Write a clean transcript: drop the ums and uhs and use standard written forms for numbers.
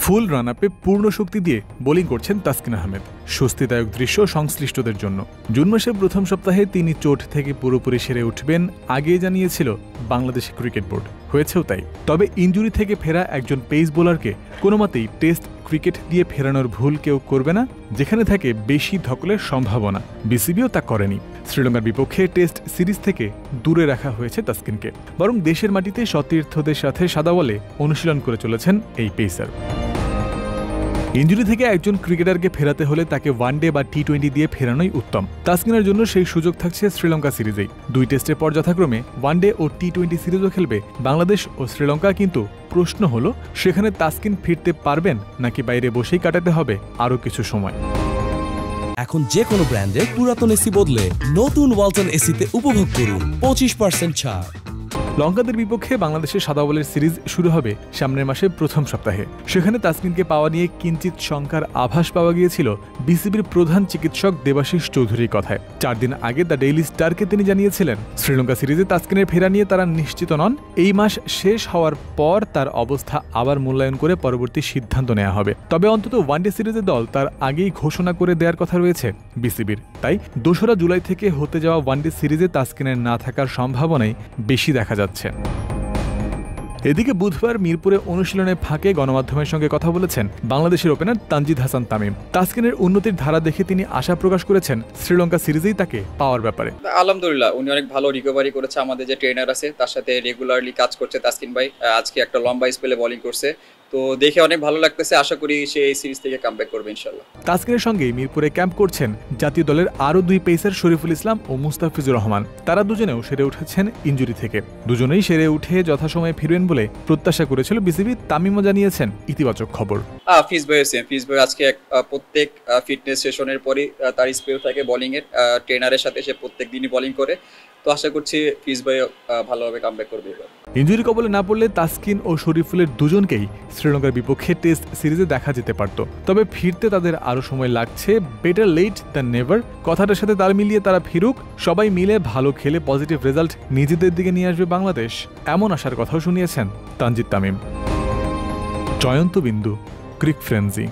ফুল run আপে পূর্ণ শক্তি দিয়ে বোলিং করছেন তাসকিন আহমেদ। স্বস্তিদায়ক দৃশ্য সংশ্লিষ্টদের জন্য। জুন মাসের প্রথম সপ্তাহে তিনি চোট থেকে পুরোপুরি সেরে উঠবেন আগেই জানিয়েছিল বাংলাদেশ ক্রিকেট বোর্ড। হয়েছেও তাই। তবে ইনজুরি থেকে ফেরা একজন পেস বোলারকে কোনোমতেই টেস্ট ক্রিকেট দিয়ে ফেরানোর ভুল কেউ করবে না, যেখানে থাকে বেশি ধকলের সম্ভাবনা। বিসিবিও তা করেনি। শ্রীলঙ্কার বিপক্ষে টেস্ট সিরিজ থেকে দূরে রাখা হয়েছে তাসকিনকে, বরং দেশের মাটিতে সতীর্থদের সাথে সাদা বলে অনুশীলন করে চলেছেন এই পেসার। ইনজুরি থেকে একজন ক্রিকেটারকে ফেরাতে হলে তাকে ওয়ানডে বা টি-20 দিয়ে ফেরানোই উত্তম। তাসকিনের জন্য সেই সুযোগ থাকছে শ্রীলঙ্কা সিরিজেই। 2 টেস্টের পর যথাক্রমে ওয়ানডে ও টি-20 সিরিজও খেলবে বাংলাদেশ ও শ্রীলঙ্কা। কিন্তু প্রশ্ন হলো, সেখানে তাসকিন ফিরতে পারবেন নাকি বাইরে বসেই কাটাতে হবে আরও কিছু সময়। এখন যে কোনো ব্র্যান্ডের পুরাতন এসি বদলে নতুন ওয়ালটন এসিতে উপভোগ করুন 25% ছাড়। লঙ্কাদের বিপক্ষে বাংলাদেশের সাদা বলের সিরিজ শুরু হবে সামনের মাসের প্রথম সপ্তাহে। সেখানে তাসকিনকে পাওয়া নিয়ে কিঞ্চিত শঙ্কার আভাস পাওয়া গিয়েছিল বিসিবির প্রধান চিকিৎসক দেবাশিস চৌধুরীর কথায়। 4 দিন আগে দ্য ডেইলি স্টারকে তিনি জানিয়েছিলেন, শ্রীলঙ্কা সিরিজে তাসকিনের ফেরা নিয়ে তারা নিশ্চিত নন। এই মাস শেষ হওয়ার পর তার অবস্থা আবার মূল্যায়ন করে পরবর্তী সিদ্ধান্ত নেওয়া হবে। তবে অন্তত ওয়ানডে সিরিজের দল তার আগেই ঘোষণা করে দেওয়ার কথা রয়েছে বিসিবির। তাই 2রা জুলাই থেকে হতে যাওয়া ওয়ানডে সিরিজে তাসকিনের না থাকার সম্ভাবনাই বেশি দেখা যাচ্ছে। এদিকে বুধবার মিরপুরে অনুশীলনের ফাঁকে গণমাধ্যমের সঙ্গে কথা বলেছেন বাংলাদেশের ওপেনার তানজিদ হাসান তামিম। তাসকিনের উন্নতির ধারা দেখে তিনি আশা প্রকাশ করেছেন শ্রীলঙ্কা সিরিজেই তাকে পাওয়ার ব্যাপারে। আলহামদুলিল্লাহ, উনি অনেক ভালো রিকভারি করেছে। আমাদের যে ট্রেনার আছে তার সাথে রেগুলারলি কাজ করছে তাসকিন ভাই। আজকে একটা লম্বা স্পেলে বোলিং করছে, তো দেখে অনেক ভালো লাগতেছে। আশা করি সে এই সিরিজ থেকে কামব্যাক করবে ইনশাআল্লাহ। তাসকিনের সঙ্গে মিরপুরে ক্যাম্প করছেন জাতীয় দলের আরও 2 পেসার শরীফুল ইসলাম ও মুস্তাফিজুর রহমান। তারা দুজনেও সেরে উঠেছেন ইনজুরি থেকে। দুজনেই সেরে উঠে যথাসময়ে ফিরবেন বলে প্রত্যাশা করেছিল বিসিবি। তামিমও জানিয়েছেন ইতিবাচক খবর। ফিজ ভাই আজকে প্রত্যেক ফিটনেস সেশনের পরে তার স্পেল থাকে বোলিং এর। ট্রেনারের সাথে সে প্রত্যেক দিনই বোলিং করে, তো আশা করছি ফিজ ভাই ভালোভাবে কামব্যাক করবে। ইনজুরি কবলে না পড়লে তাসকিন ও শরীফুলের দুজনকেই শ্রীলঙ্কার বিপক্ষে টেস্ট সিরিজে দেখা যেতে পারত। তবে ফিরতে তাদের আরও সময় লাগছে। বেটার লেট দ্যান নেভার কথাটার সাথে তাল মিলিয়ে তারা ফিরুক। সবাই মিলে ভালো খেলে পজিটিভ রেজাল্ট নিজেদের দিকে নিয়ে আসবে বাংলাদেশ, এমন আশার কথাও শুনিয়েছেন তানজিদ তামিম। জয়ন্ত বিন্দু, ক্রিক ফ্রেন্সি।